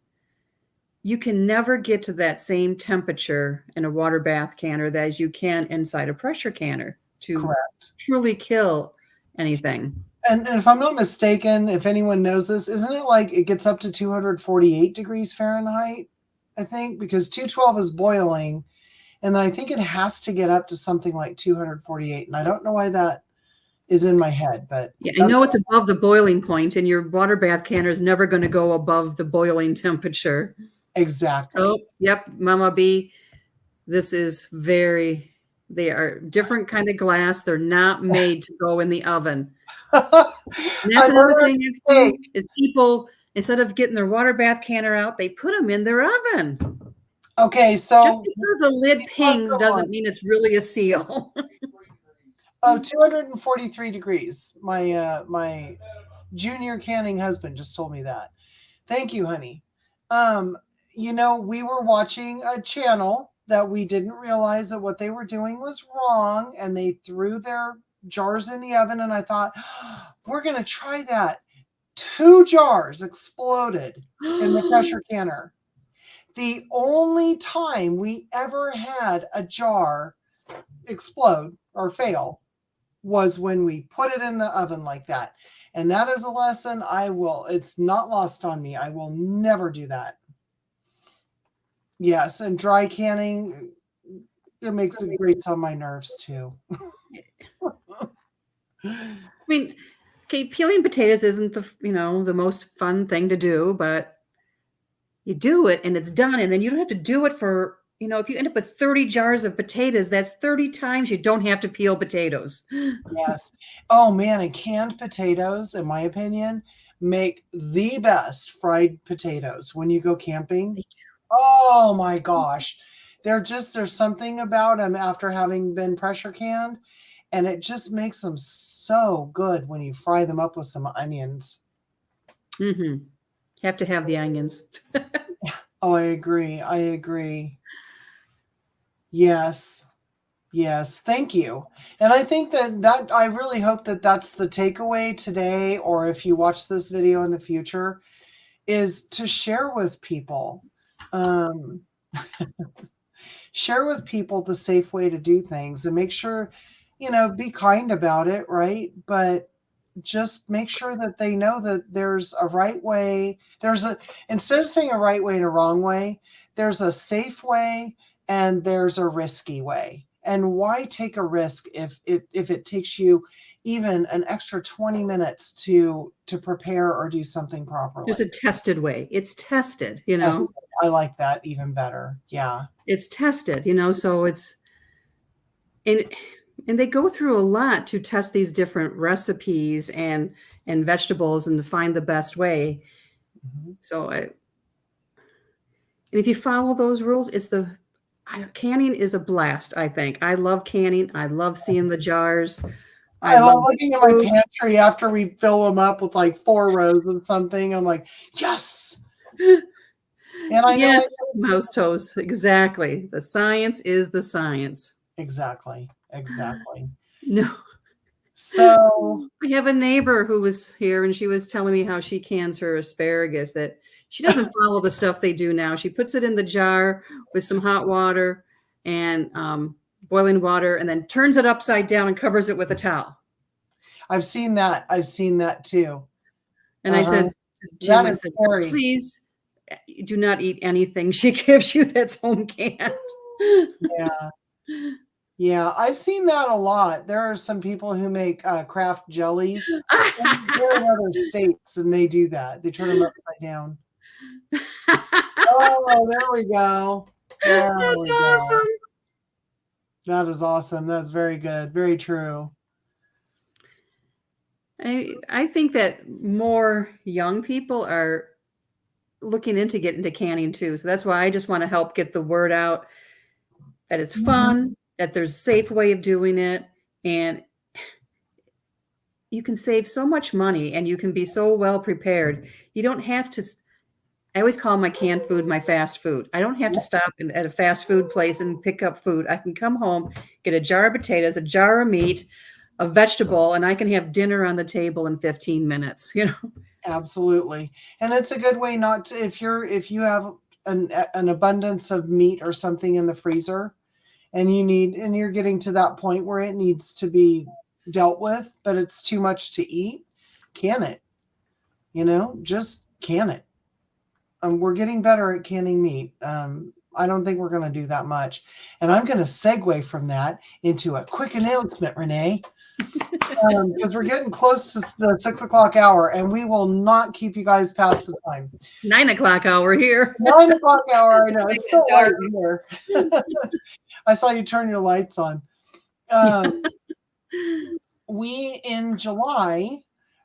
You can never get to that same temperature in a water bath canner that as you can inside a pressure canner to Correct. truly kill anything. And if I'm not mistaken, if anyone knows this, isn't it like it gets up to 248 degrees Fahrenheit? I think because 212 is boiling, and then I think it has to get up to something like 248. And I don't know why that is in my head, but Yeah, I that's know it's above the boiling point, and your water bath canner is never going to go above the boiling temperature. Oh, exactly. yep, Mama B, this is very, they are different kind of glass. They're not made to go in the oven. And that's another Another thing is mistake. too, is people, instead of getting their water bath canner out, they put them in their oven. Okay, Just so because a lid plus pings someone. doesn't mean it's really a seal. Oh, 243 degrees. My junior canning husband just told me that. Thank you, honey. Um, we were watching a channel that we didn't realize that what they were doing was wrong, and they threw their jars in the oven, and I thought, we're gonna try that. 2 jars exploded in the pressure canner. The only time we ever had a jar explode or fail was when we put it in the oven like that. And that is a lesson it's not lost on me. I will never do that. Yes, and dry canning, it makes it grates on my nerves too. I mean, okay, peeling potatoes isn't the most fun thing to do, but you do it and it's done, and then you don't have to do it for, if you end up with 30 jars of potatoes, that's 30 times you don't have to peel potatoes. Yes. Oh man, and canned potatoes, in my opinion, make the best fried potatoes when you go camping. Oh my gosh. There's something about them after having been pressure canned, and it just makes them so good when you fry them up with some onions. Mm-hmm. Have to have the onions. Oh, I agree. I agree. Yes. Yes. Thank you. And I think that I really hope that that's the takeaway today, or if you watch this video in the future, is to share with people. Um, share with people the safe way to do things and make sure, be kind about it, right? But just make sure that they know that there's a right way. Instead of saying a right way and a wrong way, there's a safe way and there's a risky way. And why take a risk if it takes you even an extra 20 minutes to prepare or do something There's a properly? tested way. It's tested, Yes, I like that even better. Yeah. It's tested, so and and they go through a lot to test these different recipes and vegetables and to find the best way. Mhm. So and if you follow those rules, canning is a blast, I think. I love canning. I love seeing the jars. I I love love looking at my food. pantry after we fill them up with like 4 rows of something. I'm like, yes. And I know I Yes, mouse toes. Exactly. The science is the science. exactly, exactly. No. So, I have a neighbor who was here and she was telling me how she cans her asparagus, that she doesn't follow the stuff they do now. She puts it in the jar with some hot water and boiling water and then turns it upside down and covers it with a towel. I've seen that. I've seen that too. And I Uh-huh. said to Jim, That I is said, scary. please do not eat anything she gives you that's home canned. Yeah. Yeah, I've seen that a lot. There are some people who make craft jellies. They're in other states and they do that. They turn them upside down. Oh, there we go. There That's we go. awesome. That is awesome. That's very good. Very true. I think that more young people are looking into getting into canning too. So that's why I just want to help get the word out that it's Mhm. fun, that there's a safe way of doing it, and you can save so much money and you can be so well prepared. You don't have to. I always call my canned food my fast food. I don't have to stop at a fast food place and pick up food. I can come home, get a jar of potatoes, a jar of meat, a vegetable, and I can have dinner on the table in 15 minutes, you know? Absolutely. And it's a good way not to if you have an abundance of meat or something in the freezer and you're getting to that point where it needs to be dealt with, but it's too much to eat, can it? Just can it. We're getting better at canning meat. I don't think we're going to do that much. And I'm going to segue from that into a quick announcement, Renee, because we're getting close to the 6 o'clock hour, and we will not keep you guys past the time. 9 o'clock hour here. 9 o'clock hour. I know it's Making so it light dark. in here. I saw you turn your lights on. We in July,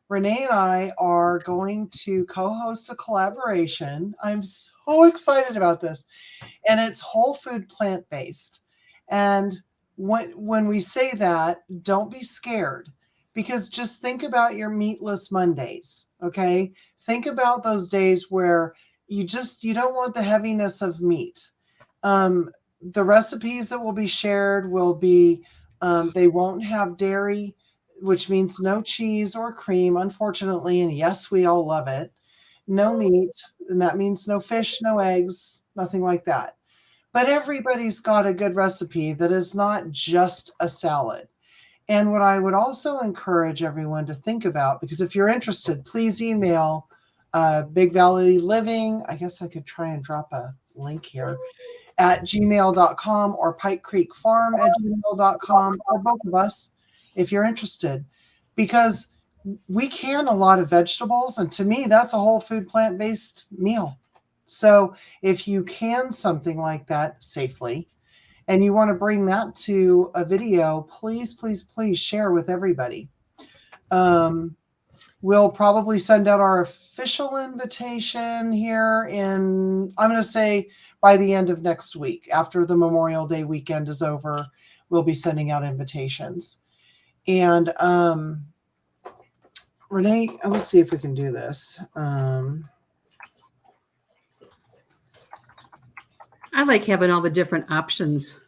Renee and I are going to co-host a collaboration. I'm so excited about this, and it's whole food plant-based. And when we say that, don't be scared, because just think about your meatless Mondays. Okay, think about those days where you don't want the heaviness of meat. Um, the recipes that will be shared will be they won't have dairy, which means no cheese or cream, unfortunately. And yes, we all love it. No meat, and that means no fish, no eggs, nothing like that. But everybody's got a good recipe that is not just a salad. And what I would also encourage everyone to think about, because if you're interested, please email Big Valley Living. I guess I could try and drop a link here at gmail.com or Pike Creek Farm at gmail.com, or both of us if you're interested. Because we can a lot of vegetables, and to me, that's a whole food plant based meal. So if you can something like that safely, and you want to bring that to a video, please, please, please share with everybody. We'll probably send out our official invitation here I'm going to say by the end of next week, after the Memorial Day weekend is over, we'll be sending out invitations. And Renee, let's see if we can do this. I like having all the different options.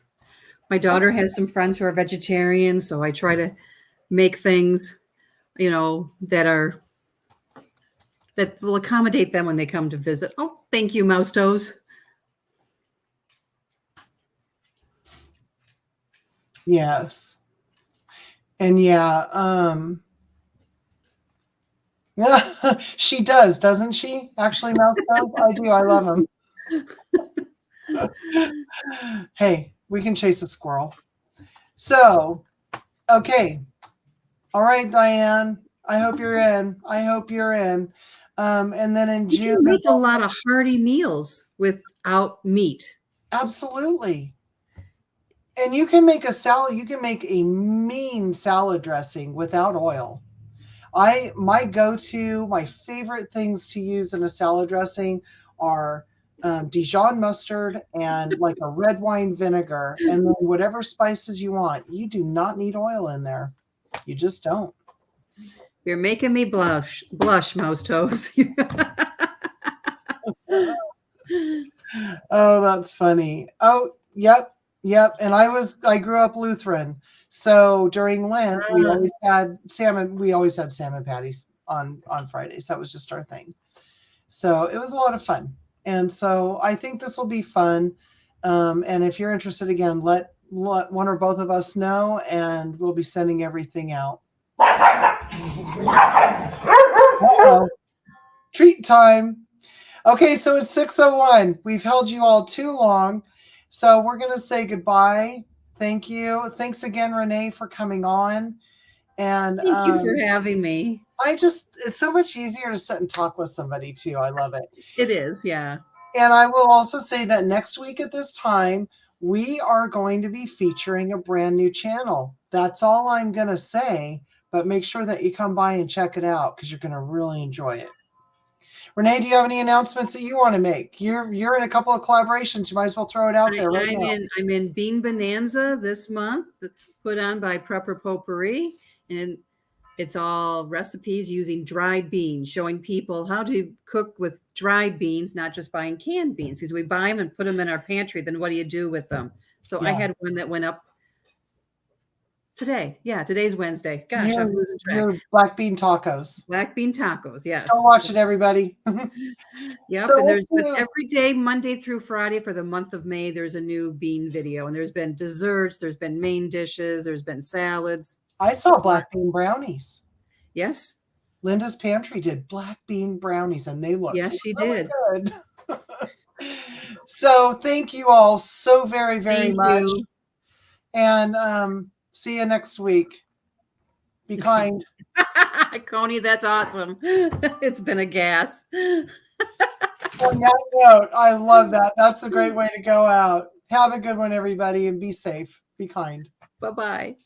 My daughter has some friends who are vegetarians, so I try to make things, that will accommodate them when they come to visit. Oh, thank you, Mouse Toes. Yes. And yeah, yeah, she does, doesn't she? Actually, Mouse does. I do. I love him. Hey, we can chase a squirrel. So, okay. All right, Diane. I hope you're in. I hope you're in. And then in You June, can there's make a lot of hearty meals without meat. absolutely. And you can make a salad. You can make a mean salad dressing without oil. My favorite things to use in a salad dressing are Dijon mustard and like a red wine vinegar, and then whatever spices you want. You do not need oil in there. You just don't. You're making me blush, Mouse Toes. Oh, that's funny. Oh, yep, yep. And I grew up Lutheran. So during Lent, we Ah, always had salmon. We always had salmon patties on Fridays. That was just our thing. So it was a lot of fun. And so I think this will be fun. And if you're interested, again, let one or both of us know, and we'll be sending everything out. Uh-oh. Treat time. Okay, so it's 6:01. We've held you all too long. So we're going to say goodbye. Thank you. Thanks again, Renee, for coming on. And thank you for having me. it's so much easier to sit and talk with somebody too. I love it. It is, yeah. And I will also say that next week at this time, we are going to be featuring a brand new channel. That's all I'm going to say, but make sure that you come by and check it out because you're going to really enjoy it. Renee, do you have any announcements that you want to make? You're in a couple of collaborations. You might as well throw it out there right now. I'm in Bean Bonanza this month, put on by Prepper Potpourri, and it's all recipes using dried beans, showing people how to cook with dried beans, not just buying canned beans. Because we buy them and put them in our pantry, then what do you do with them? So I had one that went up today. Yeah, today's Wednesday. Gosh, I'm losing track. Your black bean tacos. Black bean tacos, yes. Go watch it, everybody. Yep, so and there's every day, Monday through Friday for the month of May, there's a new bean video. And there's been desserts, there's been main dishes, there's been salads. I saw black bean brownies. Yes. Linda's Pantry did black bean brownies, and they look she really did. Good. So thank you all so very, very much. And see you next week. Be kind. Coney, that's awesome. It's been a gas. On that note, I love that. That's a great way to go out. Have a good one, everybody, and be safe. Be kind. Bye-bye.